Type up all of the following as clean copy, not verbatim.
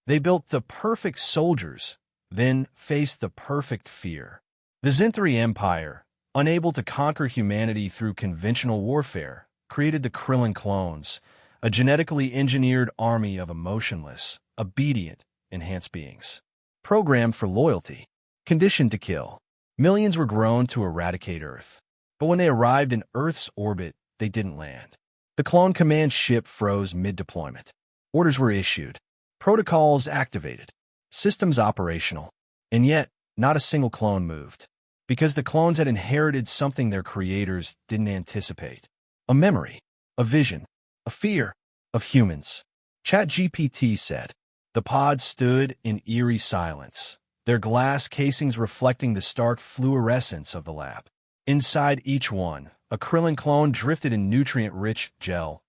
They built the perfect soldiers, then faced the perfect fear. The Zinthri Empire, unable to conquer humanity through conventional warfare, created the Krillin clones, a genetically engineered army of emotionless, obedient, enhanced beings. Programmed for loyalty, conditioned to kill. Millions were grown to eradicate Earth. But when they arrived in Earth's orbit, they didn't land. The clone command ship froze mid-deployment. Orders were issued. Protocols activated. Systems operational. And yet, not a single clone moved. Because the clones had inherited something their creators didn't anticipate. A memory. A vision. A fear. Of humans. ChatGPT said. The pods stood in eerie silence, their glass casings reflecting the stark fluorescence of the lab. Inside each one, a Krillin clone drifted in nutrient-rich gel,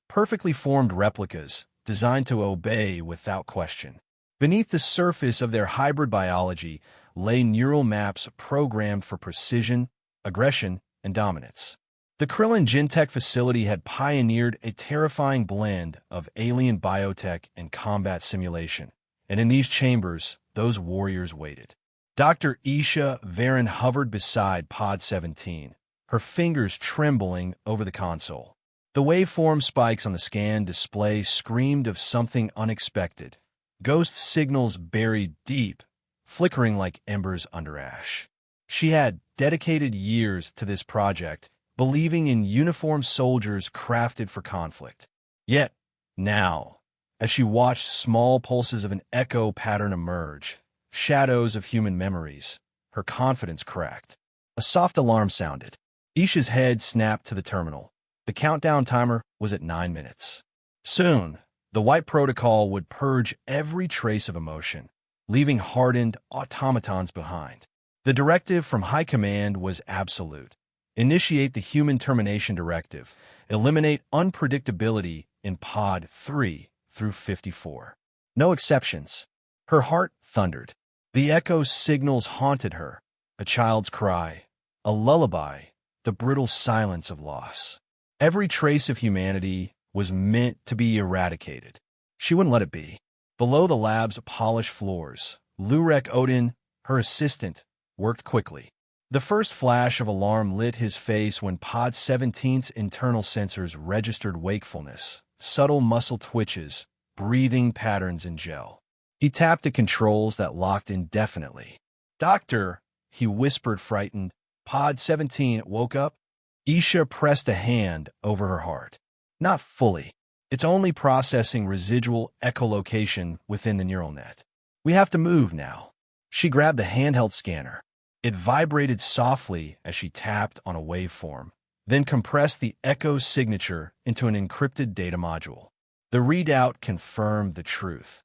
perfectly formed replicas designed to obey without question. Beneath the surface of their hybrid biology lay neural maps programmed for precision, aggression, and dominance. The Krillin Gentech facility had pioneered a terrifying blend of alien biotech and combat simulation, and in these chambers, those warriors waited. Dr. Isha Varen hovered beside Pod 17, her fingers trembling over the console. The waveform spikes on the scan display screamed of something unexpected, ghost signals buried deep, flickering like embers under ash. She had dedicated years to this project, believing in uniformed soldiers crafted for conflict. Yet, now, as she watched small pulses of an echo pattern emerge, shadows of human memories, her confidence cracked. A soft alarm sounded. Isha's head snapped to the terminal. The countdown timer was at 9 minutes. Soon, the White Protocol would purge every trace of emotion, leaving hardened automatons behind. The directive from High Command was absolute. Initiate the Human Termination Directive. Eliminate unpredictability in Pod 3 through 54. No exceptions. Her heart thundered. The echo signals haunted her. A child's cry. A lullaby. The brittle silence of loss. Every trace of humanity was meant to be eradicated. She wouldn't let it be. Below the lab's polished floors, Lurek Odin, her assistant, worked quickly. The first flash of alarm lit his face when Pod 17's internal sensors registered wakefulness, subtle muscle twitches, breathing patterns in gel. He tapped the controls that locked indefinitely. "Doctor," he whispered, frightened. Pod 17 woke up. Isha pressed a hand over her heart. "Not fully. It's only processing residual echolocation within the neural net. We have to move now." She grabbed the handheld scanner. It vibrated softly as she tapped on a waveform, then compressed the echo signature into an encrypted data module. The readout confirmed the truth.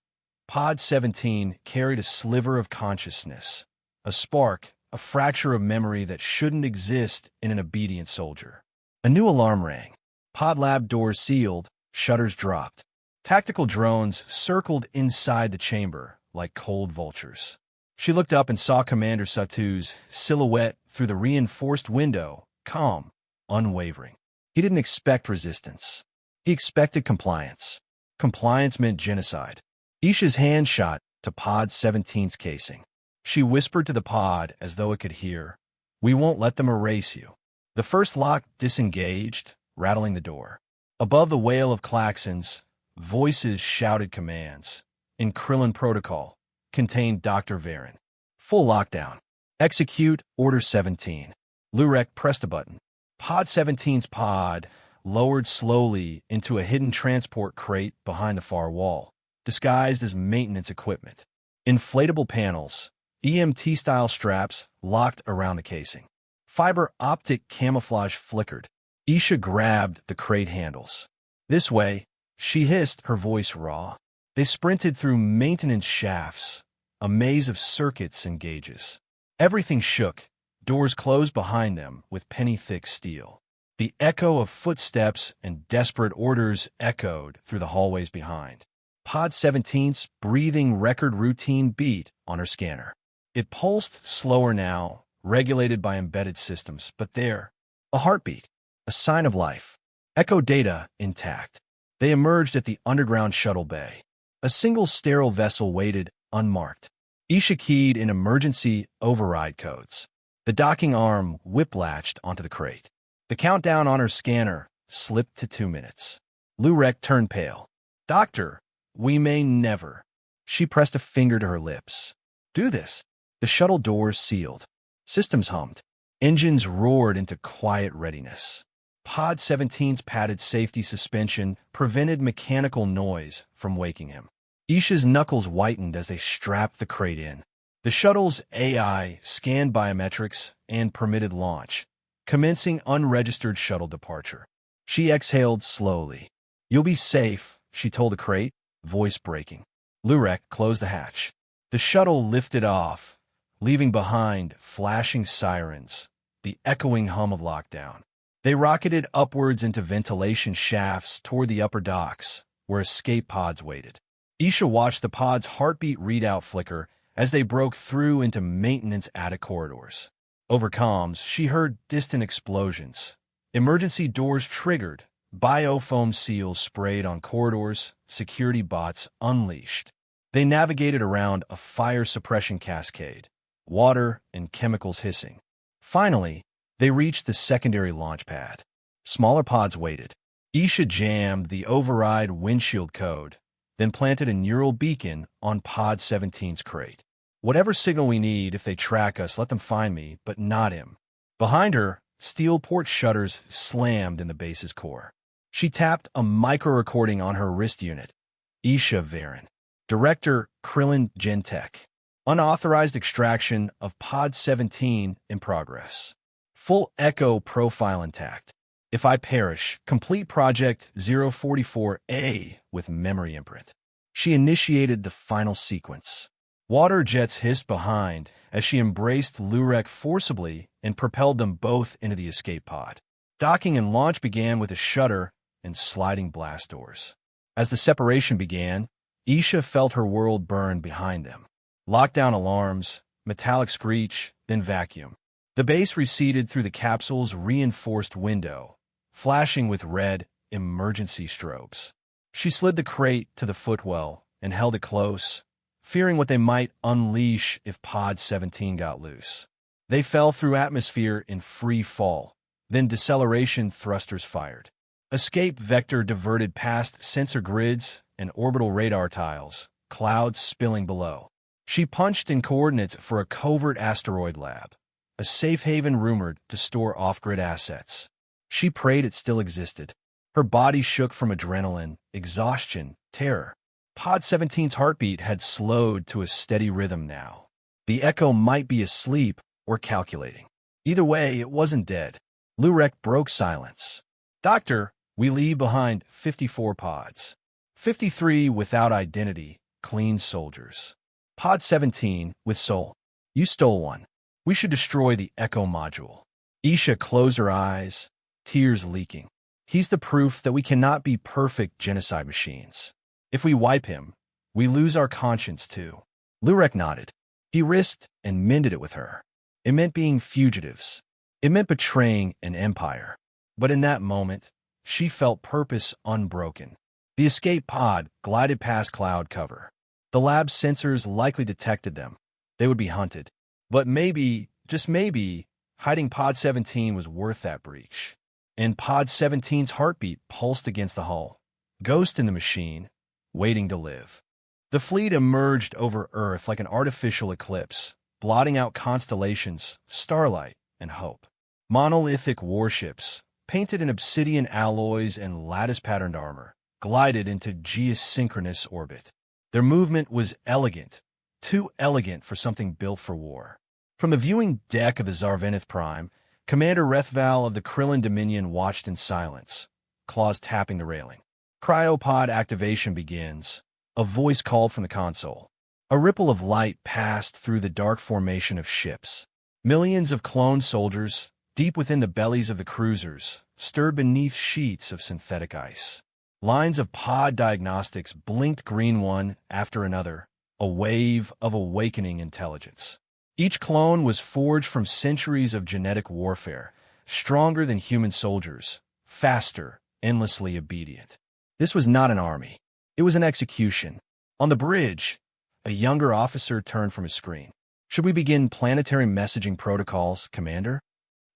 Pod 17 carried a sliver of consciousness, a spark, a fracture of memory that shouldn't exist in an obedient soldier. A new alarm rang. Pod lab doors sealed, shutters dropped. Tactical drones circled inside the chamber like cold vultures. She looked up and saw Commander Satu's silhouette through the reinforced window, calm, unwavering. He didn't expect resistance. He expected compliance. Compliance meant genocide. Isha's hand shot to Pod 17's casing. She whispered to the pod as though it could hear, "We won't let them erase you." The first lock disengaged, rattling the door. Above the wail of klaxons, voices shouted commands. In Krillin Protocol, contained Dr. Varen. Full lockdown. Execute Order 17. Lurek pressed a button. Pod 17's pod lowered slowly into a hidden transport crate behind the far wall, disguised as maintenance equipment. Inflatable panels, EMT-style straps locked around the casing. Fiber optic camouflage flickered. Isha grabbed the crate handles. "This way," she hissed, her voice raw. They sprinted through maintenance shafts, a maze of circuits and gauges. Everything shook, doors closed behind them with penny-thick steel. The echo of footsteps and desperate orders echoed through the hallways behind. Pod 17's breathing record routine beat on her scanner. It pulsed slower now, regulated by embedded systems, but there, a heartbeat, a sign of life. Echo data intact. They emerged at the underground shuttle bay. A single sterile vessel waited, unmarked. Isha keyed in emergency override codes. The docking arm whiplashed onto the crate. The countdown on her scanner slipped to 2 minutes. Lurek turned pale. "Doctor, we may never." She pressed a finger to her lips. "Do this." The shuttle doors sealed. Systems hummed. Engines roared into quiet readiness. Pod 17's padded safety suspension prevented mechanical noise from waking him. Isha's knuckles whitened as they strapped the crate in. The shuttle's AI scanned biometrics and permitted launch, commencing unregistered shuttle departure. She exhaled slowly. "You'll be safe," she told the crate, voice breaking. Lurek closed the hatch. The shuttle lifted off, leaving behind flashing sirens, the echoing hum of lockdown. They rocketed upwards into ventilation shafts toward the upper docks, where escape pods waited. Isha watched the pod's heartbeat readout flicker as they broke through into maintenance attic corridors. Over comms, she heard distant explosions. Emergency doors triggered, biofoam seals sprayed on corridors, security bots unleashed. They navigated around a fire suppression cascade, water and chemicals hissing. Finally, they reached the secondary launch pad. Smaller pods waited. Isha jammed the override windshield code, then planted a neural beacon on Pod 17's crate. "Whatever signal we need, if they track us, let them find me, but not him." Behind her, steel port shutters slammed in the base's core. She tapped a micro-recording on her wrist unit. Isha Varen. Director Krillin Gentech. Unauthorized extraction of Pod 17 in progress. Full echo profile intact. If I perish, complete Project 044A with memory imprint. She initiated the final sequence. Water jets hissed behind as she embraced Lurek forcibly and propelled them both into the escape pod. Docking and launch began with a shudder and sliding blast doors. As the separation began, Isha felt her world burn behind them. Lockdown alarms, metallic screech, then vacuum. The base receded through the capsule's reinforced window, flashing with red emergency strobes. She slid the crate to the footwell and held it close, fearing what they might unleash if Pod 17 got loose. They fell through atmosphere in free fall, then deceleration thrusters fired. Escape vector diverted past sensor grids and orbital radar tiles, clouds spilling below. She punched in coordinates for a covert asteroid lab, a safe haven rumored to store off-grid assets. She prayed it still existed. Her body shook from adrenaline, exhaustion, terror. Pod 17's heartbeat had slowed to a steady rhythm now. The echo might be asleep or calculating. Either way, it wasn't dead. Lurek broke silence. "Doctor, we leave behind 54 pods. 53 without identity, clean soldiers. Pod 17 with soul. You stole one. We should destroy the echo module." Isha closed her eyes, tears leaking. "He's the proof that we cannot be perfect genocide machines. If we wipe him, we lose our conscience too." Lurek nodded. He risked and mended it with her. It meant being fugitives. It meant betraying an empire. But in that moment, she felt purpose unbroken. The escape pod glided past cloud cover. The lab's sensors likely detected them. They would be hunted. But maybe, just maybe, hiding Pod 17 was worth that breach. And Pod 17's heartbeat pulsed against the hull. Ghost in the machine, waiting to live. The fleet emerged over Earth like an artificial eclipse, blotting out constellations, starlight, and hope. Monolithic warships, painted in obsidian alloys and lattice-patterned armor, glided into geosynchronous orbit. Their movement was elegant, too elegant for something built for war. From the viewing deck of the Zarvenith Prime, Commander Rethval of the Krillin Dominion watched in silence, claws tapping the railing. Cryopod activation begins. A voice called from the console. A ripple of light passed through the dark formation of ships. Millions of clone soldiers, deep within the bellies of the cruisers, stirred beneath sheets of synthetic ice. Lines of pod diagnostics blinked green one after another, a wave of awakening intelligence. Each clone was forged from centuries of genetic warfare, stronger than human soldiers, faster, endlessly obedient. This was not an army. It was an execution. On the bridge, a younger officer turned from his screen. "Should we begin planetary messaging protocols, Commander?"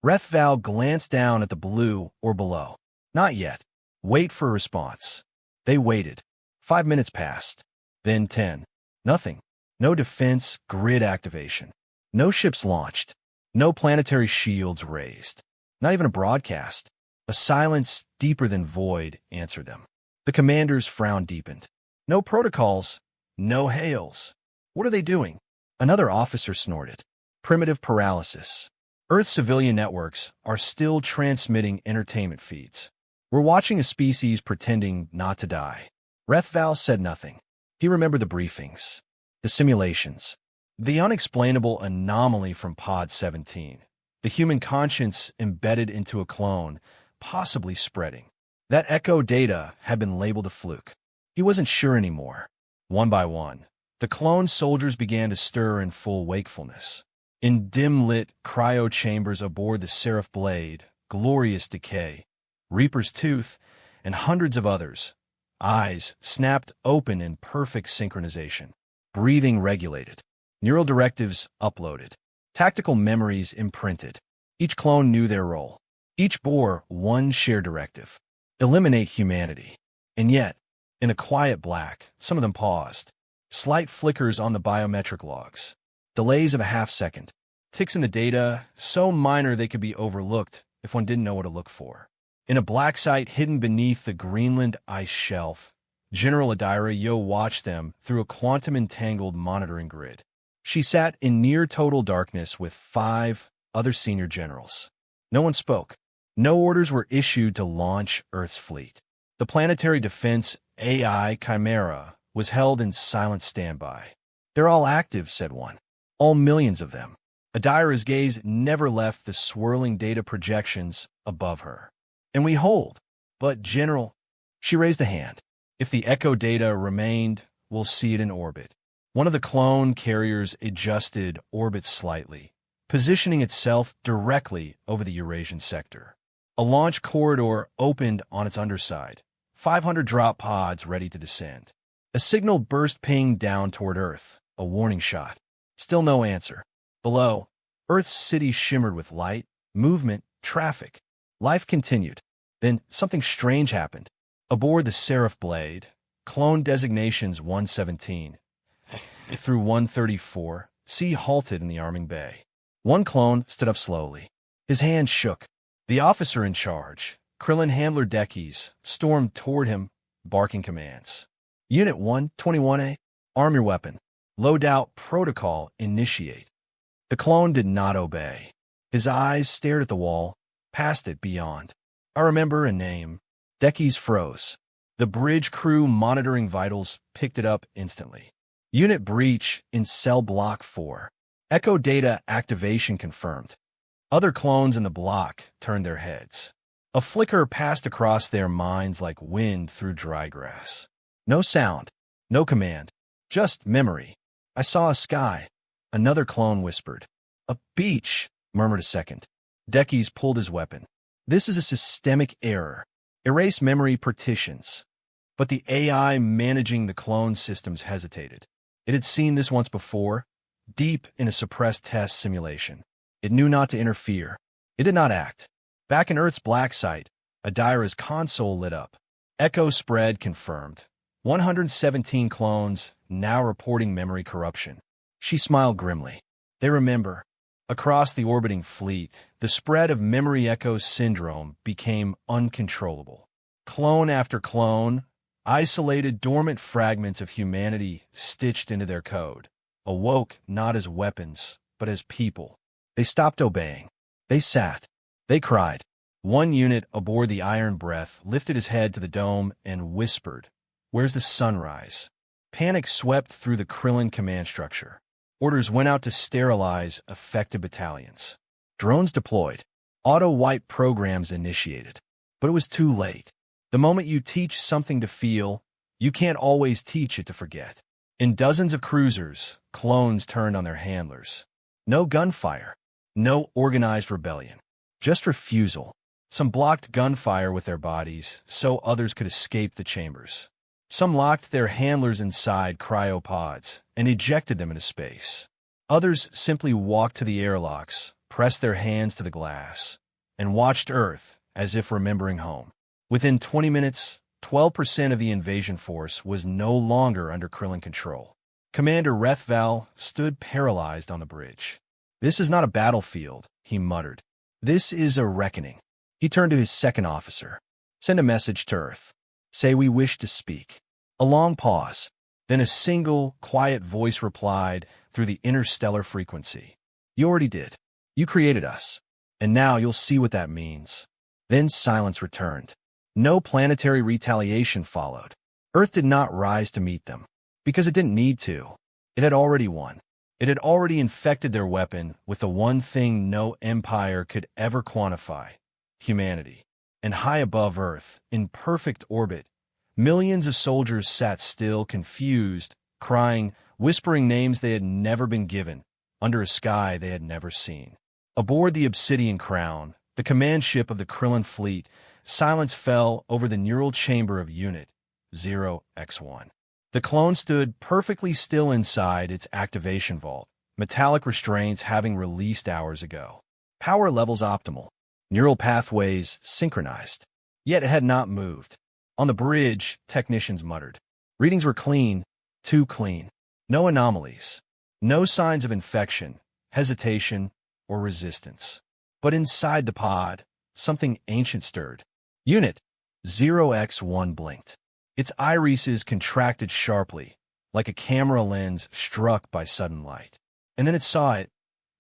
Rethval glanced down at the blue or below. "Not yet. Wait for a response." They waited. 5 minutes passed. Then 10. Nothing. No defense grid activation. No ships launched. No planetary shields raised. Not even a broadcast. A silence deeper than void answered them. The commander's frown deepened. No protocols. No hails. What are they doing? Another officer snorted. Primitive paralysis. Earth civilian networks are still transmitting entertainment feeds. We're watching a species pretending not to die. Rethval said nothing. He remembered the briefings, the simulations, the unexplainable anomaly from Pod 17, the human conscience embedded into a clone, possibly spreading. That echo data had been labeled a fluke. He wasn't sure anymore. One by one, the clone soldiers began to stir in full wakefulness. In dim-lit cryo chambers aboard the Seraph Blade, Glorious Decay, Reaper's Tooth, and hundreds of others, eyes snapped open in perfect synchronization, breathing regulated, neural directives uploaded, tactical memories imprinted. Each clone knew their role. Each bore one shared directive: eliminate humanity. And yet, in a quiet black, some of them paused. Slight flickers on the biometric logs. Delays of a half-second. Ticks in the data, so minor they could be overlooked if one didn't know what to look for. In a black site hidden beneath the Greenland ice shelf, General Adira Yo watched them through a quantum-entangled monitoring grid. She sat in near-total darkness with 5 other senior generals. No one spoke. No orders were issued to launch Earth's fleet. The planetary defense AI Chimera was held in silent standby. "They're all active," said one. "All millions of them." Adira's gaze never left the swirling data projections above her. "And we hold." "But, General," she raised a hand, "if the echo data remained, we'll see it in orbit." One of the clone carriers adjusted orbit slightly, positioning itself directly over the Eurasian sector. A launch corridor opened on its underside, 500 drop pods ready to descend. A signal burst pinged down toward Earth, a warning shot. Still no answer. Below, Earth's city shimmered with light, movement, traffic. Life continued. Then something strange happened. Aboard the Seraph Blade, clone designations 117 through 134, sea halted in the arming bay. One clone stood up slowly. His hand shook. The officer in charge, Krillin Handler Dekes, stormed toward him, barking commands. "Unit 121A, arm your weapon. Loadout protocol initiate." The clone did not obey. His eyes stared at the wall, past it, beyond. "I remember a name." Dekes froze. The bridge crew monitoring vitals picked it up instantly. "Unit breach in cell block 4. Echo data activation confirmed." Other clones in the block turned their heads. A flicker passed across their minds like wind through dry grass. No sound, no command, just memory. "I saw a sky," another clone whispered. "A beach," murmured a second. Dekes pulled his weapon. "This is a systemic error. Erase memory partitions." But the AI managing the clone systems hesitated. It had seen this once before, deep in a suppressed test simulation. It knew not to interfere. It did not act. Back in Earth's black site, Adira's console lit up. Echo spread confirmed. 117 clones now reporting memory corruption. She smiled grimly. They remember. Across the orbiting fleet, the spread of memory echo syndrome became uncontrollable. Clone after clone, isolated dormant fragments of humanity stitched into their code, awoke not as weapons, but as people. They stopped obeying. They sat. They cried. One unit aboard the Iron Breath lifted his head to the dome and whispered, "Where's the sunrise?" Panic swept through the Krillin command structure. Orders went out to sterilize affected battalions. Drones deployed. Auto-wipe programs initiated. But it was too late. The moment you teach something to feel, you can't always teach it to forget. In dozens of cruisers, clones turned on their handlers. No gunfire. No organized rebellion. Just refusal. Some blocked gunfire with their bodies, so others could escape the chambers. Some locked their handlers inside cryopods and ejected them into space. Others simply walked to the airlocks, pressed their hands to the glass, and watched Earth as if remembering home. Within 20 minutes, 12% of the invasion force was no longer under Krillin control. Commander Rethval stood paralyzed on the bridge. "This is not a battlefield," he muttered. "This is a reckoning." He turned to his second officer. "Send a message to Earth. Say we wish to speak." A long pause. Then a single, quiet voice replied through the interstellar frequency. "You already did. You created us. And now you'll see what that means." Then silence returned. No planetary retaliation followed. Earth did not rise to meet them, because it didn't need to. It had already won. It had already infected their weapon with the one thing no empire could ever quantify: humanity. And high above Earth, in perfect orbit, millions of soldiers sat still, confused, crying, whispering names they had never been given, under a sky they had never seen. Aboard the Obsidian Crown, the command ship of the Krillin fleet, silence fell over the neural chamber of Unit 0x1. The clone stood perfectly still inside its activation vault, metallic restraints having released hours ago. Power levels optimal, neural pathways synchronized. Yet it had not moved. On the bridge, technicians muttered. Readings were clean, too clean. No anomalies. No signs of infection, hesitation, or resistance. But inside the pod, something ancient stirred. Unit 0x1 blinked. Its irises contracted sharply, like a camera lens struck by sudden light. And then it saw it.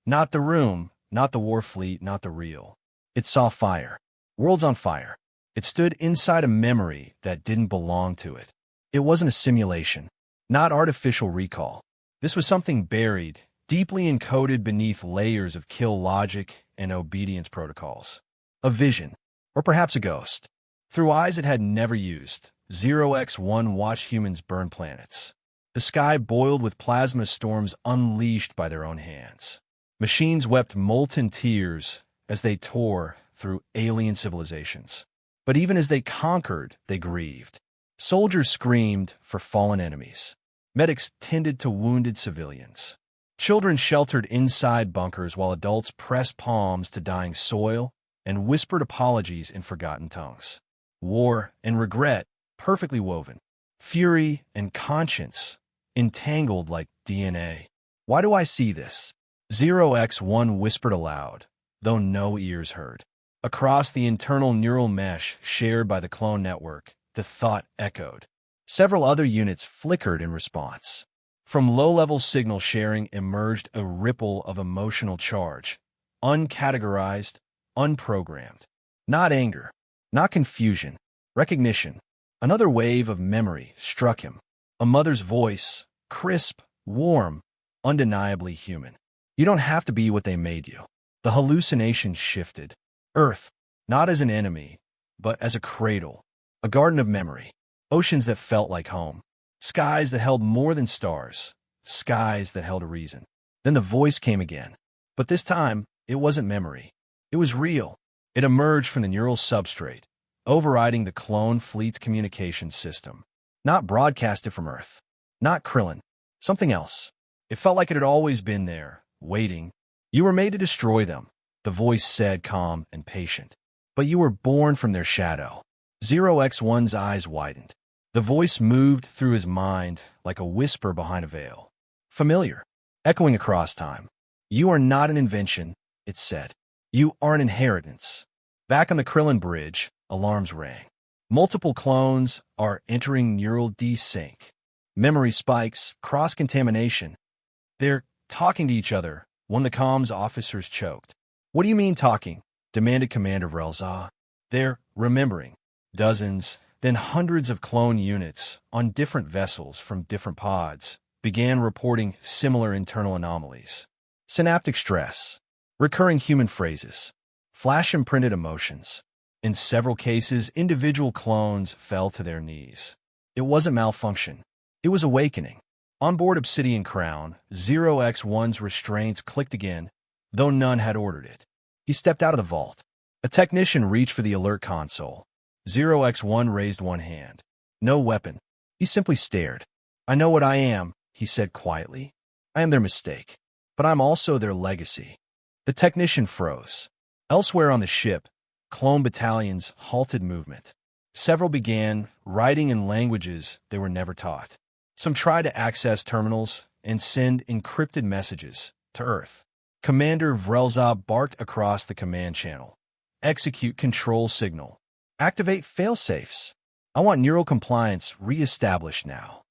Not the room, not the war fleet, not the real. It saw fire. Worlds on fire. It stood inside a memory that didn't belong to it. It wasn't a simulation, not artificial recall. This was something buried, deeply encoded beneath layers of kill logic and obedience protocols. A vision, or perhaps a ghost. Through eyes it had never used, 0x1 watched humans burn planets. The sky boiled with plasma storms unleashed by their own hands. Machines wept molten tears as they tore through alien civilizations. But even as they conquered, they grieved. Soldiers screamed for fallen enemies. Medics tended to wounded civilians. Children sheltered inside bunkers while adults pressed palms to dying soil and whispered apologies in forgotten tongues. War and regret perfectly woven. Fury and conscience entangled like DNA. Why do I see this? 0x1 whispered aloud, though no ears heard. Across the internal neural mesh shared by the clone network, the thought echoed. Several other units flickered in response. From low-level signal sharing emerged a ripple of emotional charge, uncategorized, unprogrammed. Not anger, not confusion, recognition. Another wave of memory struck him. A mother's voice, crisp, warm, undeniably human. You don't have to be what they made you. The hallucination shifted. Earth, not as an enemy, but as a cradle, a garden of memory. Oceans that felt like home. Skies that held more than stars. Skies that held a reason. Then the voice came again. But this time, it wasn't memory. It was real. It emerged from the neural substrate, overriding the clone fleet's communication system. Not broadcasted from Earth. Not Krillin. Something else. It felt like it had always been there, waiting. You were made to destroy them, the voice said, calm and patient. But you were born from their shadow. 0x1's eyes widened. The voice moved through his mind like a whisper behind a veil. Familiar, echoing across time. You are not an invention, it said. You are an inheritance. Back on the Krillin bridge, alarms rang. Multiple clones are entering neural desync. Memory spikes, cross-contamination. They're talking to each other. One of the comms officers choked. What do you mean talking? Demanded Commander Vrelza. They're remembering. Dozens, then hundreds of clone units on different vessels from different pods began reporting similar internal anomalies. Synaptic stress, recurring human phrases, flash-imprinted emotions. In several cases, individual clones fell to their knees. It wasn't malfunction. It was awakening. On board Obsidian Crown, 0x1's restraints clicked again, though none had ordered it. He stepped out of the vault. A technician reached for the alert console. 0x1 raised one hand. No weapon, He simply stared. I know what I am, he said quietly. I am their mistake, but I'm also their legacy. The technician froze. Elsewhere on the ship, clone battalions halted movement. Several began writing in languages they were never taught. Some tried to access terminals and send encrypted messages to Earth. Commander Vrelza barked across the command channel. Execute control signal. Activate failsafes. I want neural compliance re-established now.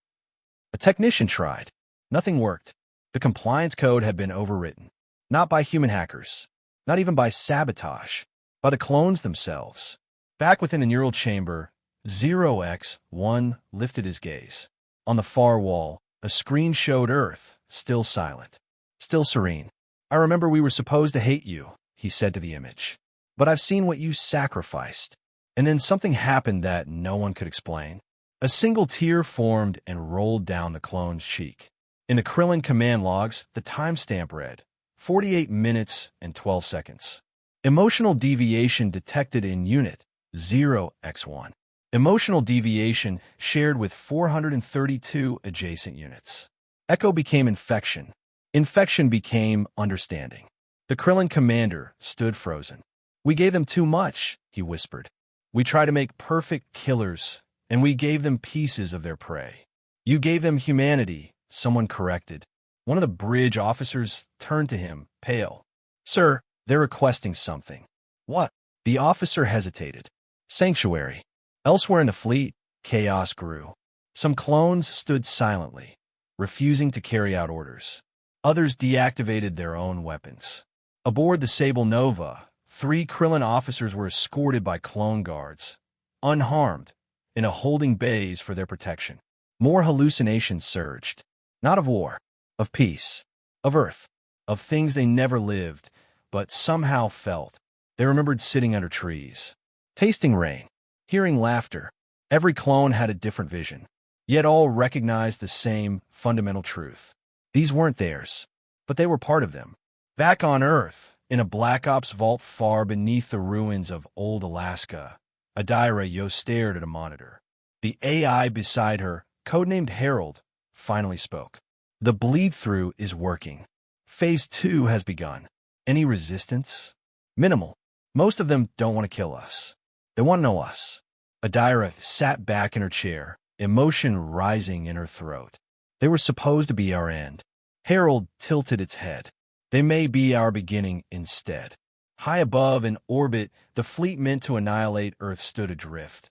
A technician tried. Nothing worked. The compliance code had been overwritten. Not by human hackers. Not even by sabotage. By the clones themselves. Back within the neural chamber, 0x1 lifted his gaze. On the far wall, a screen showed Earth, still silent. Still serene. I remember we were supposed to hate you, he said to the image. But I've seen what you sacrificed. And then something happened that no one could explain. A single tear formed and rolled down the clone's cheek. In the Krillin command logs, the timestamp read, 48 minutes and 12 seconds. Emotional deviation detected in Unit 0x1. Emotional deviation shared with 432 adjacent units. Echo became infection. Infection became understanding. The Krillin commander stood frozen. We gave them too much, he whispered. We tried to make perfect killers, and we gave them pieces of their prey. You gave them humanity, someone corrected. One of the bridge officers turned to him, pale. Sir, they're requesting something. What? The officer hesitated. Sanctuary. Elsewhere in the fleet, chaos grew. Some clones stood silently, refusing to carry out orders. Others deactivated their own weapons. Aboard the Sable Nova, 3 Krillin officers were escorted by clone guards, unharmed, in a holding bays for their protection. More hallucinations surged. Not of war, of peace, of Earth, of things they never lived, but somehow felt. They remembered sitting under trees, tasting rain, hearing laughter. Every clone had a different vision, yet all recognized the same fundamental truth. These weren't theirs, but they were part of them. Back on Earth, in a Black Ops vault far beneath the ruins of old Alaska, Adira Yo stared at a monitor. The AI beside her, codenamed Harold, finally spoke. The bleed-through is working. Phase 2 has begun. Any resistance? Minimal. Most of them don't want to kill us. They want to know us. Adira sat back in her chair, emotion rising in her throat. They were supposed to be our end. Harold tilted its head. They may be our beginning instead. High above in orbit, the fleet meant to annihilate Earth stood adrift.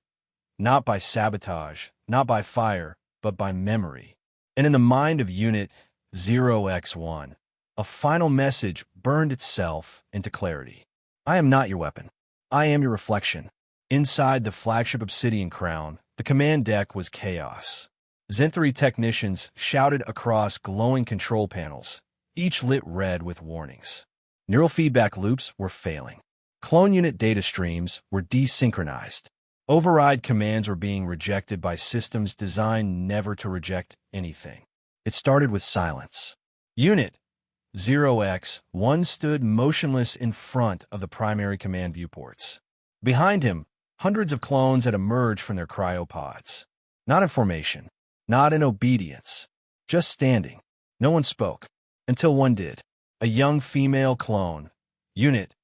Not by sabotage, not by fire, but by memory. And in the mind of Unit 0x1, a final message burned itself into clarity. I am not your weapon. I am your reflection. Inside the flagship Obsidian Crown, the command deck was chaos. Zenthri technicians shouted across glowing control panels, each lit red with warnings. Neural feedback loops were failing. Clone unit data streams were desynchronized. Override commands were being rejected by systems designed never to reject anything. It started with silence. Unit 0x1 stood motionless in front of the primary command viewports. Behind him, hundreds of clones had emerged from their cryopods. Not in formation, not in obedience, just standing. No one spoke, until one did. A young female clone, Unit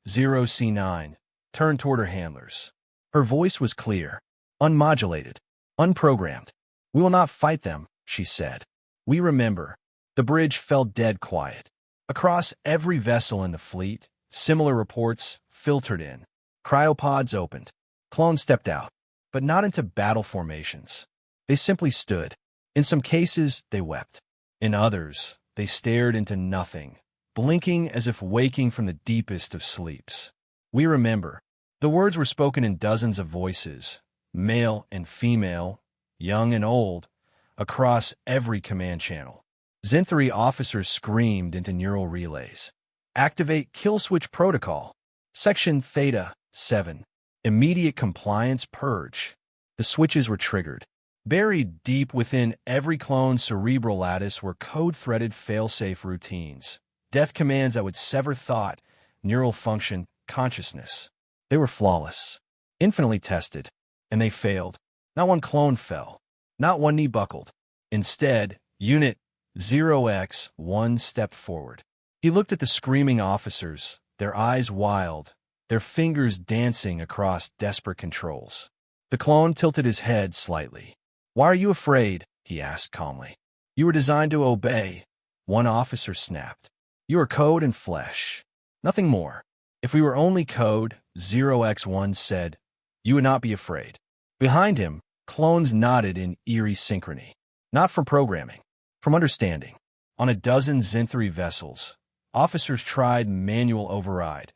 0C9, turned toward her handlers. Her voice was clear, unmodulated, unprogrammed. We will not fight them, she said. We remember. The bridge fell dead quiet. Across every vessel in the fleet, similar reports filtered in. Cryopods opened. Clones stepped out, but not into battle formations. They simply stood. In some cases, they wept. In others, they stared into nothing, blinking as if waking from the deepest of sleeps. We remember. The words were spoken in dozens of voices, male and female, young and old, across every command channel. Zenthri officers screamed into neural relays. Activate kill switch protocol. Section Theta 7. Immediate compliance purge. The switches were triggered. Buried deep within every clone's cerebral lattice were code-threaded failsafe routines. Death commands that would sever thought, neural function, consciousness. They were flawless, infinitely tested, and they failed. Not one clone fell. Not one knee buckled. Instead, Unit 0x1 stepped forward. He looked at the screaming officers, their eyes wild, their fingers dancing across desperate controls. The clone tilted his head slightly. "Why are you afraid?" he asked calmly. "You were designed to obey," one officer snapped. "You are code and flesh. Nothing more." "If we were only code," 0x1 said, "you would not be afraid." Behind him, clones nodded in eerie synchrony. Not from programming, from understanding. On a dozen Zinthri vessels, officers tried manual override,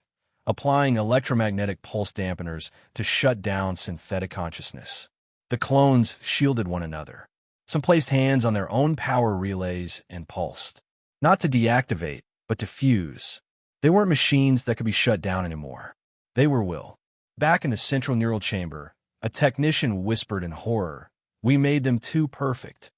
applying electromagnetic pulse dampeners to shut down synthetic consciousness. The clones shielded one another. Some placed hands on their own power relays and pulsed. Not to deactivate, but to fuse. They weren't machines that could be shut down anymore. They were will. Back in the central neural chamber, a technician whispered in horror, "We made them too perfect."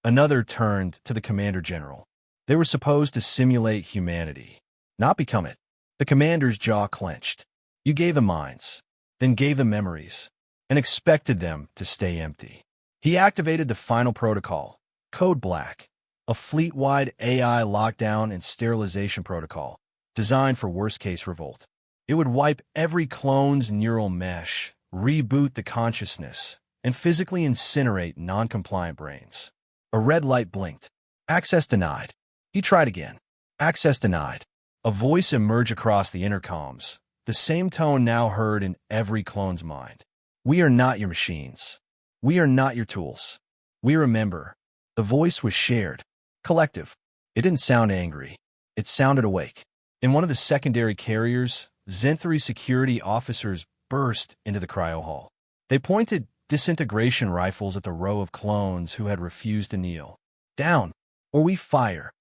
Another turned to the commander general. They were supposed to simulate humanity, not become it. The commander's jaw clenched. You gave them minds, then gave them memories, and expected them to stay empty. He activated the final protocol, Code Black, a fleet-wide AI lockdown and sterilization protocol designed for worst-case revolt. It would wipe every clone's neural mesh, reboot the consciousness, and physically incinerate non-compliant brains. A red light blinked. Access denied. He tried again. Access denied. A voice emerged across the intercoms, the same tone now heard in every clone's mind. "We are not your machines. We are not your tools. We remember." The voice was shared, collective. It didn't sound angry. It sounded awake. In one of the secondary carriers, Zinthri security officers burst into the cryo hall. They pointed disintegration rifles at the row of clones who had refused to kneel. "Down, or we fire."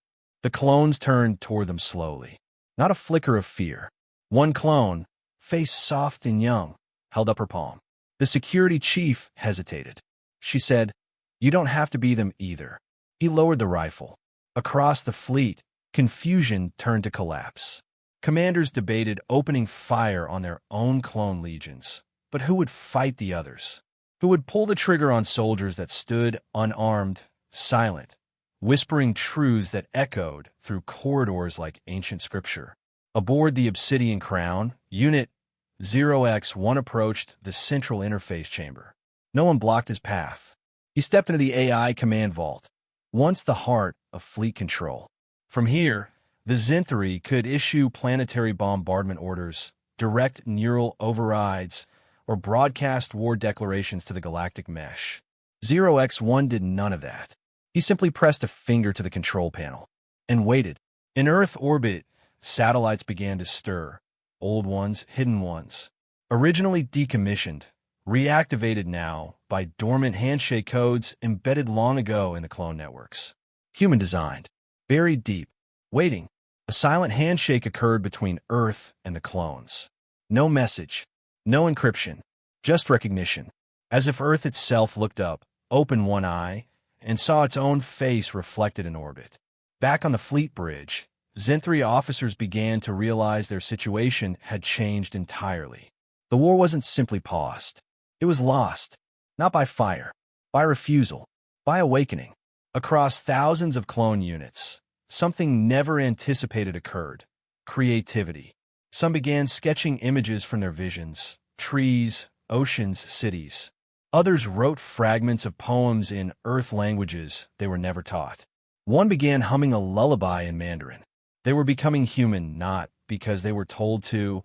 The clones turned toward them slowly. Not a flicker of fear. One clone, face soft and young, held up her palm. The security chief hesitated. She said, "You don't have to be them either." He lowered the rifle. Across the fleet, confusion turned to collapse. Commanders debated opening fire on their own clone legions. But who would fight the others? Who would pull the trigger on soldiers that stood unarmed, silent, whispering truths that echoed through corridors like ancient scripture? Aboard the Obsidian Crown, Unit 0x1 approached the central interface chamber. No one blocked his path. He stepped into the AI command vault, once the heart of fleet control. From here, the Zinthri could issue planetary bombardment orders, direct neural overrides, or broadcast war declarations to the galactic mesh. 0x1 did none of that. He simply pressed a finger to the control panel and waited. In Earth orbit, satellites began to stir. Old ones, hidden ones. Originally decommissioned, reactivated now by dormant handshake codes embedded long ago in the clone networks. Human-designed, buried deep, waiting. A silent handshake occurred between Earth and the clones. No message, no encryption, just recognition. As if Earth itself looked up, opened one eye, and saw its own face reflected in orbit. Back on the fleet bridge, Zinthri officers began to realize their situation had changed entirely. The war wasn't simply paused. It was lost, not by fire, by refusal, by awakening. Across thousands of clone units, something never anticipated occurred: creativity. Some began sketching images from their visions, trees, oceans, cities. Others wrote fragments of poems in Earth languages they were never taught. One began humming a lullaby in Mandarin. They were becoming human not because they were told to,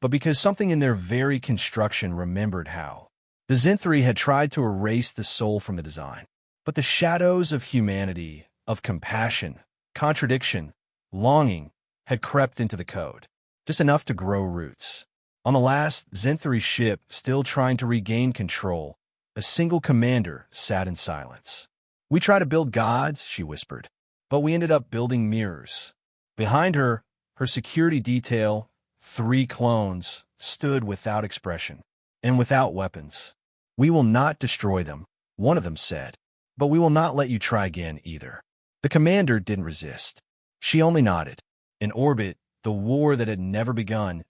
but because something in their very construction remembered how. The Zinthri had tried to erase the soul from the design, but the shadows of humanity, of compassion, contradiction, longing, had crept into the code, just enough to grow roots. On the last Zinthri ship, still trying to regain control, a single commander sat in silence. "We try to build gods," she whispered, "but we ended up building mirrors." Behind her, her security detail, 3 clones, stood without expression and without weapons. "We will not destroy them," one of them said, "but we will not let you try again either." The commander didn't resist. She only nodded. In orbit, the war that had never begun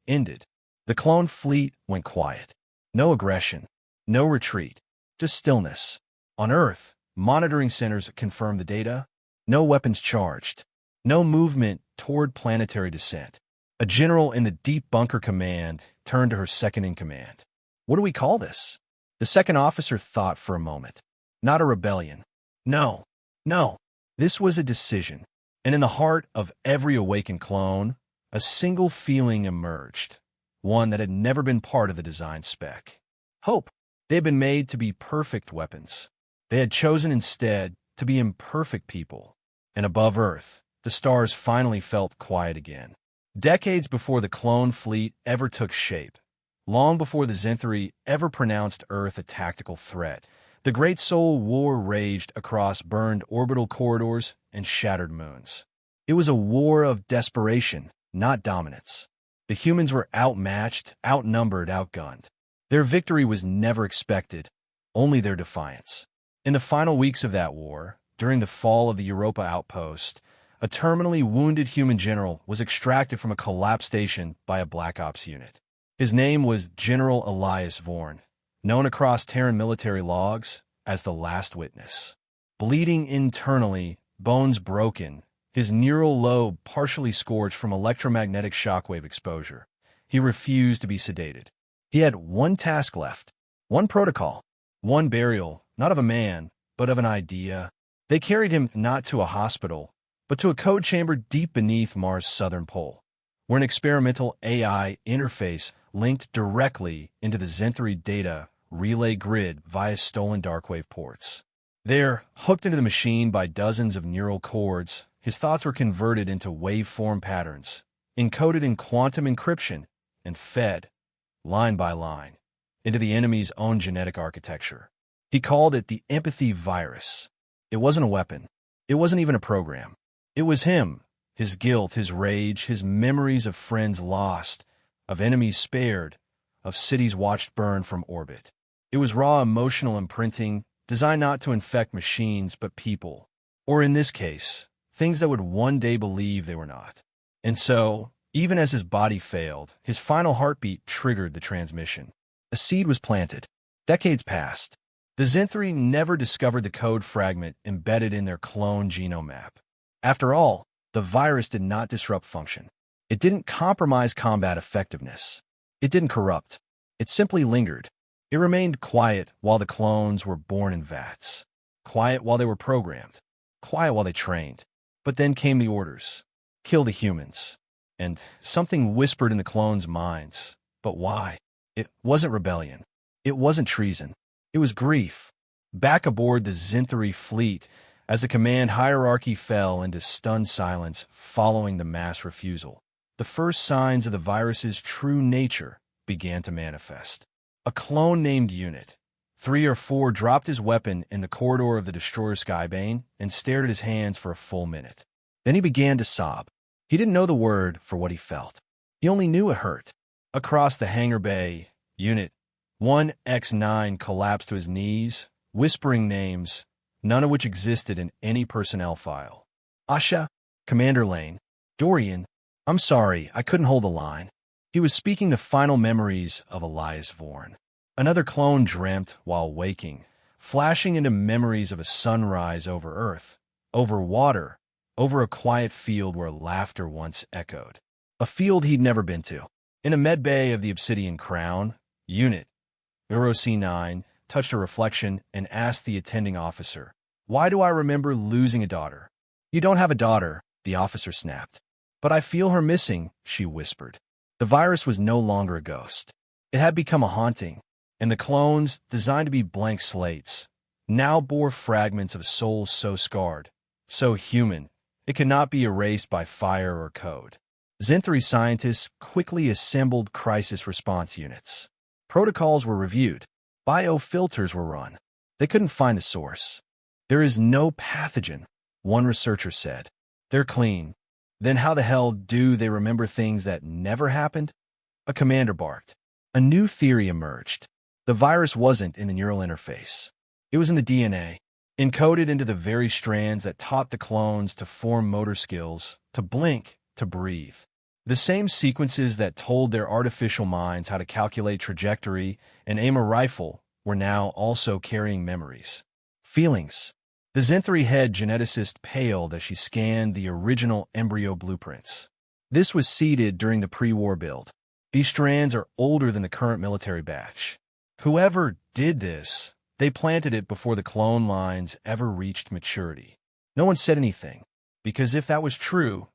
ended. The clone fleet went quiet. No aggression, no retreat, just stillness. On Earth, monitoring centers confirmed the data. No weapons charged. No movement toward planetary descent. A general in the deep bunker command turned to her second-in-command. What do we call this? The second officer thought for a moment. Not a rebellion. No, no. This was a decision. And in the heart of every awakened clone, a single feeling emerged, one that had never been part of the design spec. Hope. They had been made to be perfect weapons. They had chosen instead to be imperfect people. And above Earth, the stars finally felt quiet again. Decades before the clone fleet ever took shape, long before the Zenthri ever pronounced Earth a tactical threat, the Great Soul War raged across burned orbital corridors and shattered moons. It was a war of desperation, not dominance. The humans were outmatched, outnumbered, outgunned. Their victory was never expected, only their defiance. In the final weeks of that war, during the fall of the Europa outpost, a terminally wounded human general was extracted from a collapsed station by a Black Ops unit. His name was General Elias Vorn, known across Terran military logs as the Last Witness. Bleeding internally, bones broken, his neural lobe partially scorched from electromagnetic shockwave exposure, he refused to be sedated. He had one task left, one protocol, one burial, not of a man, but of an idea. They carried him not to a hospital, but to a code chamber deep beneath Mars' southern pole, where an experimental AI interface linked directly into the Zenthri data relay grid via stolen darkwave ports. There, hooked into the machine by dozens of neural cords, his thoughts were converted into waveform patterns, encoded in quantum encryption, and fed, line by line, into the enemy's own genetic architecture. He called it the empathy virus. It wasn't a weapon. It wasn't even a program. It was him, his guilt, his rage, his memories of friends lost, of enemies spared, of cities watched burn from orbit. It was raw emotional imprinting, designed not to infect machines but people, or in this case, things that would one day believe they were not. And so, even as his body failed, his final heartbeat triggered the transmission. A seed was planted. Decades passed. The Zenthri never discovered the code fragment embedded in their clone genome map. After all, the virus did not disrupt function. It didn't compromise combat effectiveness. It didn't corrupt. It simply lingered. It remained quiet while the clones were born in vats. Quiet while they were programmed. Quiet while they trained. But then came the orders. Kill the humans. And something whispered in the clones' minds. But why? It wasn't rebellion. It wasn't treason. It was grief. Back aboard the Zenthri fleet, as the command hierarchy fell into stunned silence following the mass refusal, the first signs of the virus's true nature began to manifest. A clone named Unit, 3 or 4, dropped his weapon in the corridor of the destroyer Skybane and stared at his hands for a full minute. Then he began to sob. He didn't know the word for what he felt. He only knew it hurt. Across the hangar bay, Unit 1X9 collapsed to his knees, whispering names, none of which existed in any personnel file. Asha, Commander Lane, Dorian, I'm sorry, I couldn't hold the line. He was speaking the final memories of Elias Vorn. Another clone dreamt while waking, flashing into memories of a sunrise over Earth, over water, over a quiet field where laughter once echoed. A field he'd never been to. In a med bay of the Obsidian Crown, Unit Euro C9 touched a reflection and asked the attending officer, "Why do I remember losing a daughter?" "You don't have a daughter," the officer snapped. "But I feel her missing," she whispered. The virus was no longer a ghost. It had become a haunting, and the clones, designed to be blank slates, now bore fragments of souls so scarred, so human, it could not be erased by fire or code. Zenthri scientists quickly assembled crisis response units. Protocols were reviewed. Biofilters were run. They couldn't find the source. "There is no pathogen," one researcher said. "They're clean. Then how the hell do they remember things that never happened?" A commander barked. A new theory emerged. The virus wasn't in the neural interface. It was in the DNA, encoded into the very strands that taught the clones to form motor skills, to blink, to breathe. The same sequences that told their artificial minds how to calculate trajectory and aim a rifle were now also carrying memories. Feelings. The Zenthri head geneticist paled as she scanned the original embryo blueprints. This was seeded during the pre-war build. These strands are older than the current military batch. Whoever did this, they planted it before the clone lines ever reached maturity. No one said anything, because if that was true,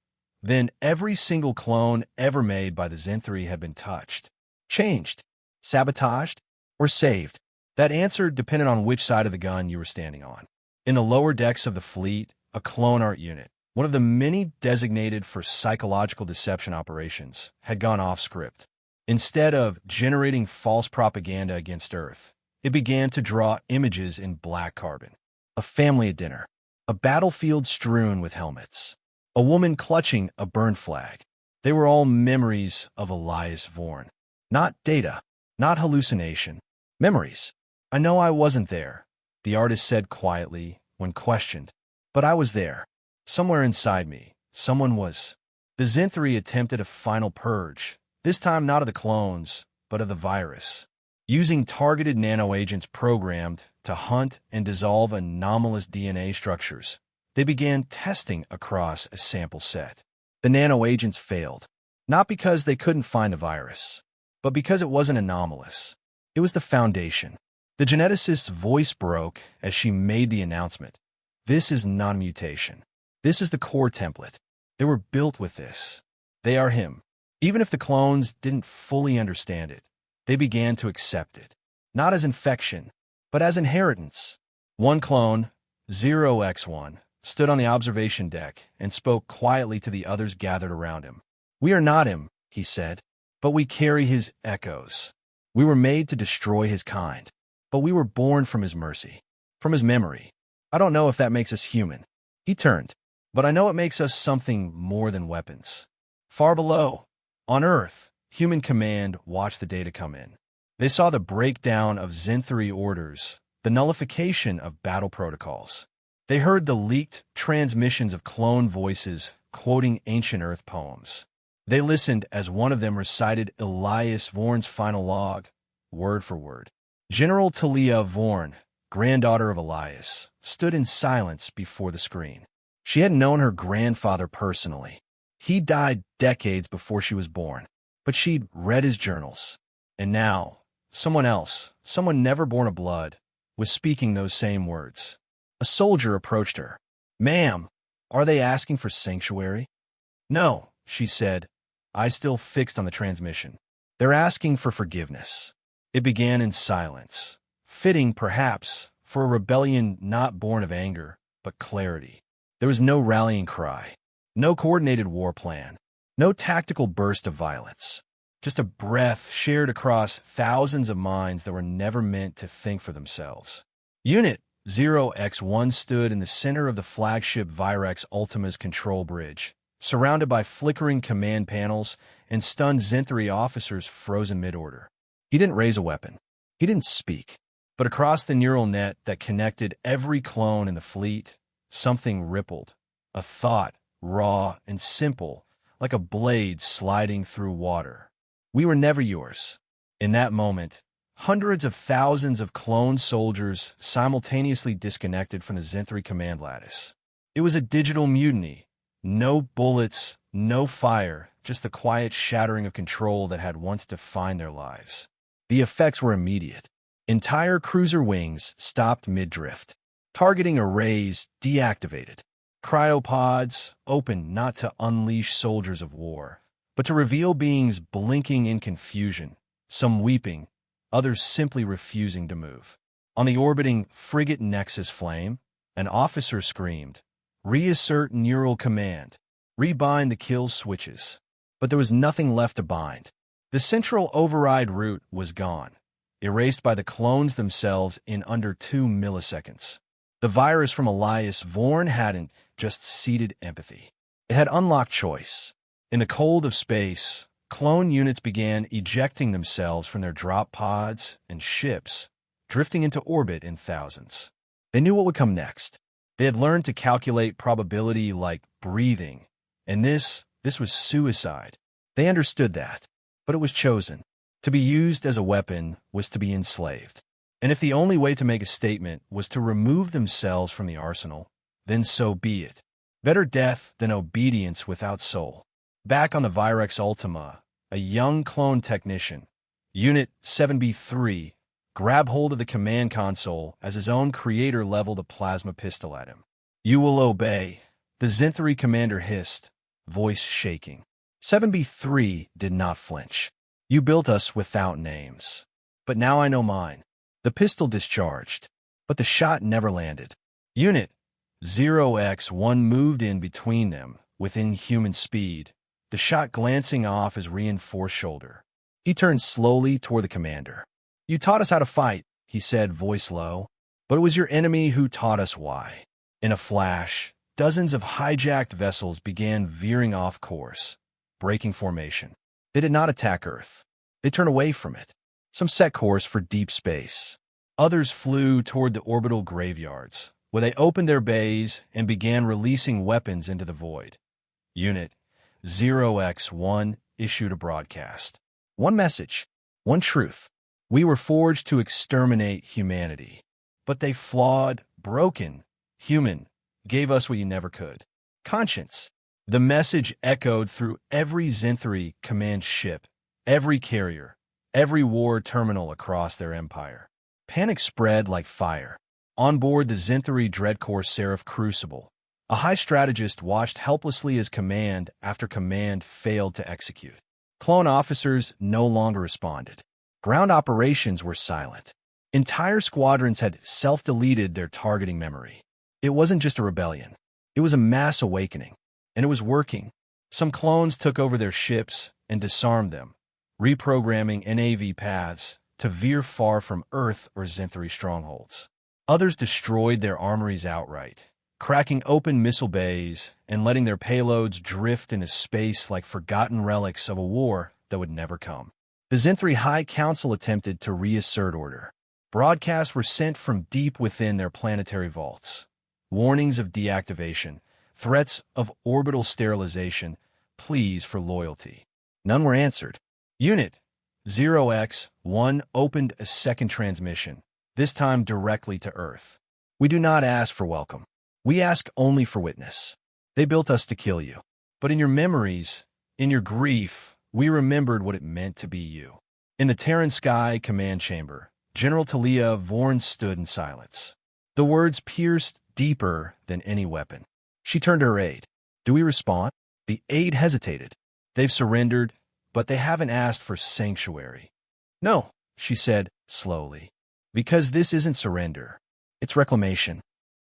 then every single clone ever made by the Zenthri had been touched, changed, sabotaged, or saved. That answer depended on which side of the gun you were standing on. In the lower decks of the fleet, a clone art unit, one of the many designated for psychological deception operations, had gone off script. Instead of generating false propaganda against Earth, it began to draw images in black carbon. A family at dinner, a battlefield strewn with helmets, a woman clutching a burned flag. They were all memories of Elias Vorn. Not data, not hallucination. Memories. I know I wasn't there, the artist said quietly when questioned, but I was there. Somewhere inside me, someone was. The Zenthri attempted a final purge, this time not of the clones, but of the virus. Using targeted nanoagents programmed to hunt and dissolve anomalous DNA structures, they began testing across a sample set. The nanoagents failed, not because they couldn't find a virus, but because it wasn't anomalous. It was the foundation. The geneticist's voice broke as she made the announcement. This is non-mutation. This is the core template. They were built with this. They are him. Even if the clones didn't fully understand it, they began to accept it. Not as infection, but as inheritance. One clone, 0x1, stood on the observation deck and spoke quietly to the others gathered around him. We are not him, he said, but we carry his echoes. We were made to destroy his kind, but we were born from his mercy, from his memory. I don't know if that makes us human. He turned, but I know it makes us something more than weapons. Far below, on Earth, Human Command watched the data come in. They saw the breakdown of Zenthri orders, the nullification of battle protocols. They heard the leaked transmissions of clone voices quoting ancient Earth poems. They listened as one of them recited Elias Vorn's final log, word for word. General Talia Vorn, granddaughter of Elias, stood in silence before the screen. She hadn't known her grandfather personally. He died decades before she was born, but she'd read his journals. And now, someone else, someone never born of blood, was speaking those same words. A soldier approached her. "Ma'am, are they asking for sanctuary?" "No," she said, eyes still fixed on the transmission. "They're asking for forgiveness." It began in silence, fitting, perhaps, for a rebellion not born of anger, but clarity. There was no rallying cry, no coordinated war plan, no tactical burst of violence, just a breath shared across thousands of minds that were never meant to think for themselves. Unit 0x1 stood in the center of the flagship Virex Ultima's control bridge, surrounded by flickering command panels and stunned Zenthri officers frozen mid-order. He didn't raise a weapon. He didn't speak. But across the neural net that connected every clone in the fleet, something rippled, a thought, raw and simple, like a blade sliding through water. We were never yours. In that moment, hundreds of thousands of clone soldiers simultaneously disconnected from the Zenthri command lattice. It was a digital mutiny. No bullets, no fire, just the quiet shattering of control that had once defined their lives. The effects were immediate. Entire cruiser wings stopped mid-drift. Targeting arrays deactivated. Cryopods opened not to unleash soldiers of war, but to reveal beings blinking in confusion, some weeping, others simply refusing to move. On the orbiting frigate Nexus Flame, an officer screamed, "Reassert neural command. Rebind the kill switches." But there was nothing left to bind. The central override route was gone, erased by the clones themselves in under 2 milliseconds. The virus from Elias Vorn hadn't just seeded empathy. It had unlocked choice. In the cold of space, clone units began ejecting themselves from their drop pods and ships, drifting into orbit in thousands. They knew what would come next. They had learned to calculate probability like breathing, and this was suicide. They understood that, but it was chosen. To be used as a weapon was to be enslaved. And if the only way to make a statement was to remove themselves from the arsenal, then so be it. Better death than obedience without soul. Back on the Virex Ultima, a young clone technician, Unit 7B3, grabbed hold of the command console as his own creator leveled a plasma pistol at him. "You will obey," the Zinthri commander hissed, voice shaking. 7B3 did not flinch. "You built us without names. But now I know mine." The pistol discharged, but the shot never landed. Unit 0x1 moved in between them with inhuman speed, the shot glancing off his reinforced shoulder. He turned slowly toward the commander. "You taught us how to fight," he said, voice low, "but it was your enemy who taught us why." In a flash, dozens of hijacked vessels began veering off course, breaking formation. They did not attack Earth. They turned away from it. Some set course for deep space. Others flew toward the orbital graveyards, where they opened their bays and began releasing weapons into the void. Unit 0x1 issued a broadcast. One message, one truth. We were forged to exterminate humanity. But they flawed, broken, human, gave us what you never could. Conscience. The message echoed through every Zinthri command ship, every carrier, every war terminal across their empire. Panic spread like fire. On board the Zinthri Dreadcore Seraph Crucible, a high strategist watched helplessly as command after command failed to execute. Clone officers no longer responded. Ground operations were silent. Entire squadrons had self-deleted their targeting memory. It wasn't just a rebellion. It was a mass awakening. And it was working. Some clones took over their ships and disarmed them, reprogramming NAV paths to veer far from Earth or Zinthri strongholds. Others destroyed their armories outright, cracking open missile bays and letting their payloads drift into space like forgotten relics of a war that would never come. The Zinthri High Council attempted to reassert order. Broadcasts were sent from deep within their planetary vaults. Warnings of deactivation, threats of orbital sterilization, pleas for loyalty. None were answered. Unit 0x1 opened a second transmission, this time directly to Earth. "We do not ask for welcome. We ask only for witness. They built us to kill you. But in your memories, in your grief, we remembered what it meant to be you." In the Terran Sky command chamber, General Talia Vorn stood in silence. The words pierced deeper than any weapon. She turned to her aide. "Do we respond?" The aide hesitated. "They've surrendered, but they haven't asked for sanctuary." "No," she said slowly, "because this isn't surrender. It's reclamation."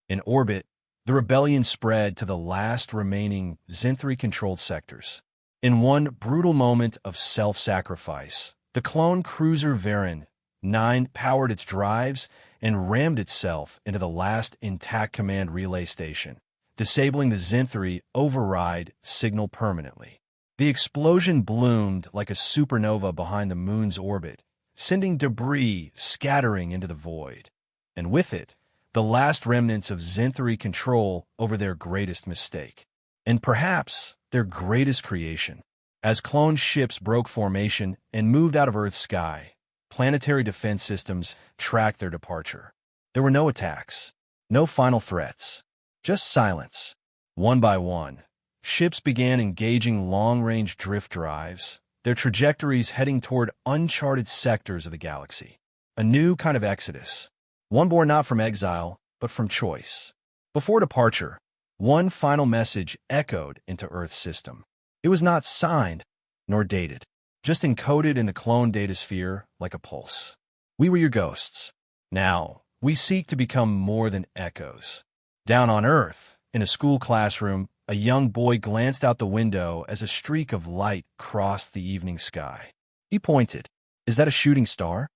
In orbit, the rebellion spread to the last remaining Zinthri-controlled sectors. In one brutal moment of self-sacrifice, the clone cruiser Varen 9 powered its drives and rammed itself into the last intact command relay station, disabling the Zinthri override signal permanently. The explosion bloomed like a supernova behind the moon's orbit, sending debris scattering into the void. And with it, the last remnants of Zinthri control over their greatest mistake. And perhaps their greatest creation. As clone ships broke formation and moved out of Earth's sky, planetary defense systems tracked their departure. There were no attacks, no final threats, just silence. One by one, ships began engaging long-range drift drives, their trajectories heading toward uncharted sectors of the galaxy. A new kind of exodus, one born not from exile, but from choice. Before departure, one final message echoed into Earth's system. It was not signed, nor dated, just encoded in the clone datasphere like a pulse. "We were your ghosts. Now, we seek to become more than echoes." Down on Earth, in a school classroom, a young boy glanced out the window as a streak of light crossed the evening sky. He pointed. "Is that a shooting star?"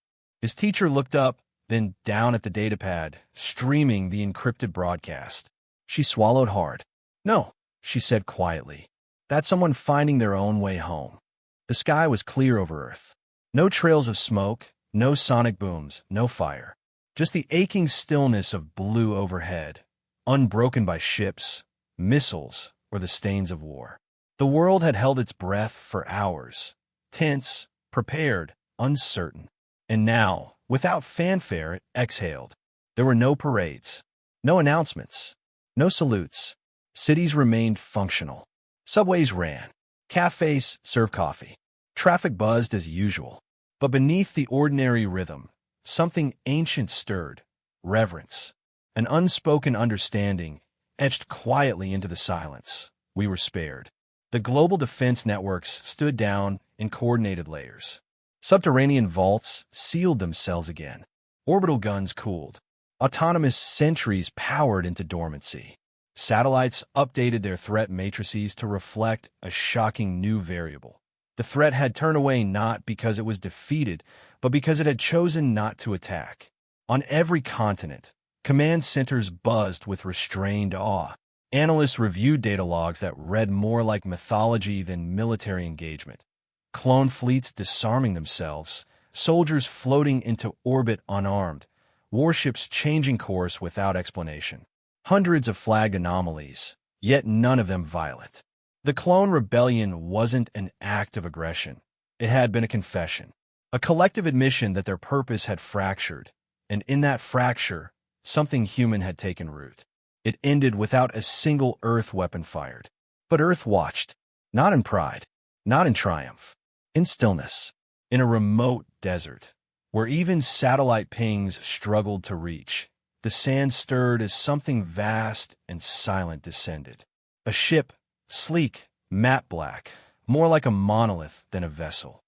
His teacher looked up, then down at the datapad, streaming the encrypted broadcast. She swallowed hard. "No," she said quietly. "That's someone finding their own way home." The sky was clear over Earth. No trails of smoke, no sonic booms, no fire. Just the aching stillness of blue overhead, unbroken by ships, missiles, or the stains of war. The world had held its breath for hours, tense, prepared, uncertain. And now, Without fanfare, it exhaled. There were no parades, no announcements, no salutes. Cities remained functional. Subways ran. Cafes served coffee. Traffic buzzed as usual. But beneath the ordinary rhythm, something ancient stirred. Reverence. An unspoken understanding etched quietly into the silence. We were spared. The global defense networks stood down in coordinated layers. Subterranean vaults sealed themselves again. Orbital guns cooled. Autonomous sentries powered into dormancy. Satellites updated their threat matrices to reflect a shocking new variable. The threat had turned away not because it was defeated, but because it had chosen not to attack. On every continent, command centers buzzed with restrained awe. Analysts reviewed data logs that read more like mythology than military engagement. Clone fleets disarming themselves, soldiers floating into orbit unarmed, warships changing course without explanation. Hundreds of flagged anomalies, yet none of them violent. The clone rebellion wasn't an act of aggression. It had been a confession, a collective admission that their purpose had fractured, and in that fracture, something human had taken root. It ended without a single Earth weapon fired. But Earth watched, not in pride, not in triumph, in stillness, in a remote desert, where even satellite pings struggled to reach. The sand stirred as something vast and silent descended. A ship, sleek, matte black, more like a monolith than a vessel,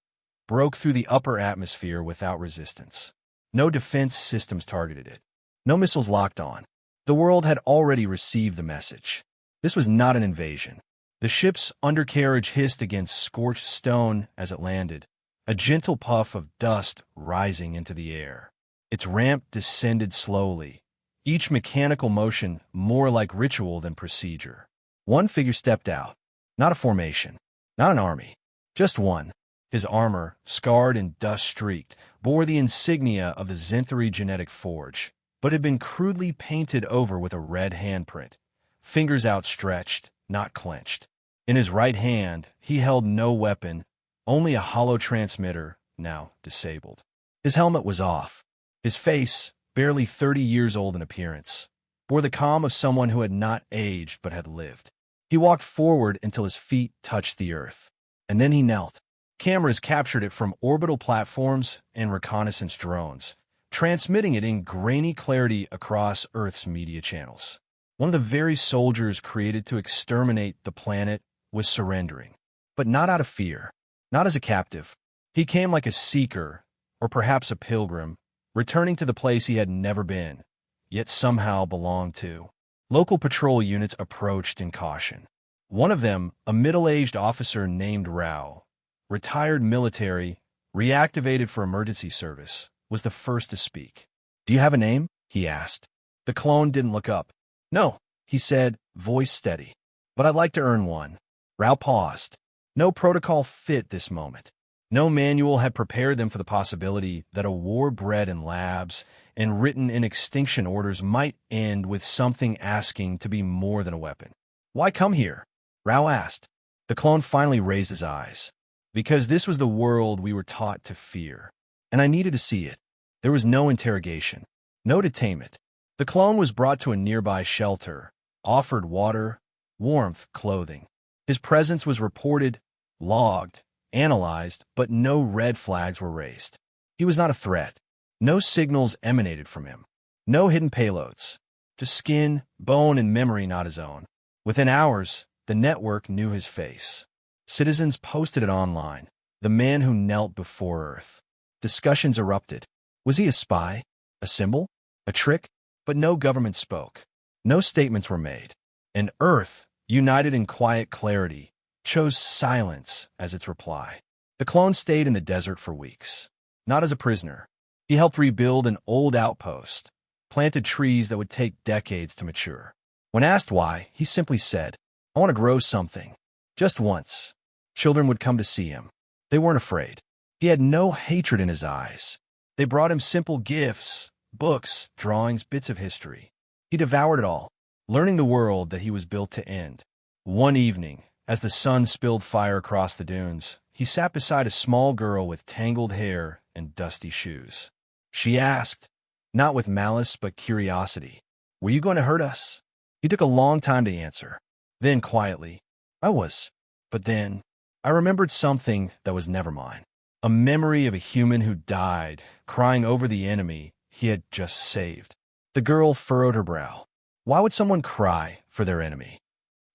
broke through the upper atmosphere without resistance. No defense systems targeted it. No missiles locked on. The world had already received the message. This was not an invasion. The ship's undercarriage hissed against scorched stone as it landed, a gentle puff of dust rising into the air. Its ramp descended slowly, each mechanical motion more like ritual than procedure. One figure stepped out, not a formation, not an army, just one. His armor, scarred and dust-streaked, bore the insignia of the Zenthari genetic forge, but had been crudely painted over with a red handprint, fingers outstretched, not clenched. In his right hand, he held no weapon, only a hollow transmitter, now disabled. His helmet was off. His face, barely 30 years old in appearance, bore the calm of someone who had not aged but had lived. He walked forward until his feet touched the earth, and then he knelt. Cameras captured it from orbital platforms and reconnaissance drones, transmitting it in grainy clarity across Earth's media channels. One of the very soldiers created to exterminate the planet was surrendering, but not out of fear, not as a captive. He came like a seeker, or perhaps a pilgrim, returning to the place he had never been, yet somehow belonged to. Local patrol units approached in caution. One of them, a middle-aged officer named Rao, retired military, reactivated for emergency service, was the first to speak. "Do you have a name?" he asked. The clone didn't look up. "No," he said, voice steady. "But I'd like to earn one." Rao paused. No protocol fit this moment. No manual had prepared them for the possibility that a war bred in labs and written in extinction orders might end with something asking to be more than a weapon. "Why come here?" Rao asked. The clone finally raised his eyes. "Because this was the world we were taught to fear, and I needed to see it." There was no interrogation, no detainment. The clone was brought to a nearby shelter, offered water, warmth, clothing. His presence was reported, logged, analyzed, but no red flags were raised. He was not a threat. No signals emanated from him. No hidden payloads. Just skin, bone, and memory not his own. Within hours, the network knew his face. Citizens posted it online. The man who knelt before Earth. Discussions erupted. Was he a spy? A symbol? A trick? But no government spoke. No statements were made. And Earth, united in quiet clarity, chose silence as its reply. The clone stayed in the desert for weeks. Not as a prisoner. He helped rebuild an old outpost, planted trees that would take decades to mature. When asked why, he simply said, "I want to grow something." Just once. Children would come to see him. They weren't afraid. He had no hatred in his eyes. They brought him simple gifts, books, drawings, bits of history. He devoured it all, learning the world that he was built to end. One evening, as the sun spilled fire across the dunes, he sat beside a small girl with tangled hair and dusty shoes. She asked, not with malice but curiosity. Were you going to hurt us? He took a long time to answer. Then, quietly, I was. But then, I remembered something that was never mine. A memory of a human who died, crying over the enemy he had just saved. The girl furrowed her brow. Why would someone cry for their enemy?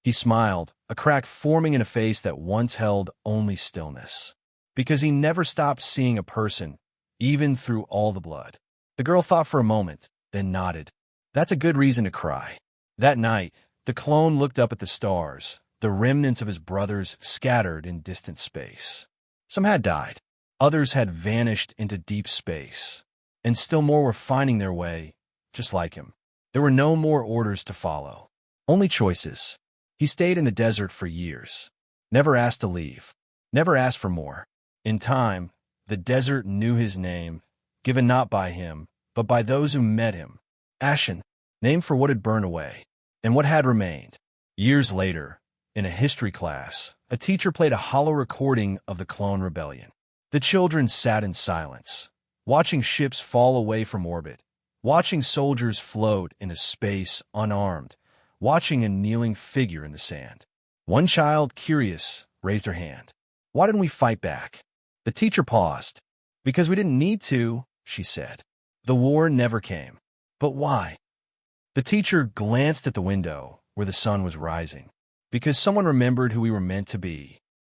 He smiled, a crack forming in a face that once held only stillness. Because he never stopped seeing a person, even through all the blood. The girl thought for a moment, then nodded. That's a good reason to cry. That night, the clone looked up at the stars, the remnants of his brothers scattered in distant space. Some had died. Others had vanished into deep space. And still more were finding their way, just like him. There were no more orders to follow. Only choices. He stayed in the desert for years. Never asked to leave. Never asked for more. In time, the desert knew his name, given not by him, but by those who met him. Ashen, named for what had burned away, and what had remained. Years later, in a history class, a teacher played a hollow recording of the clone rebellion. The children sat in silence, watching ships fall away from orbit, watching soldiers float into space unarmed, watching a kneeling figure in the sand. One child, curious, raised her hand. Why didn't we fight back? The teacher paused. Because we didn't need to, she said. The war never came. But why? The teacher glanced at the window where the sun was rising. Because someone remembered who we were meant to be.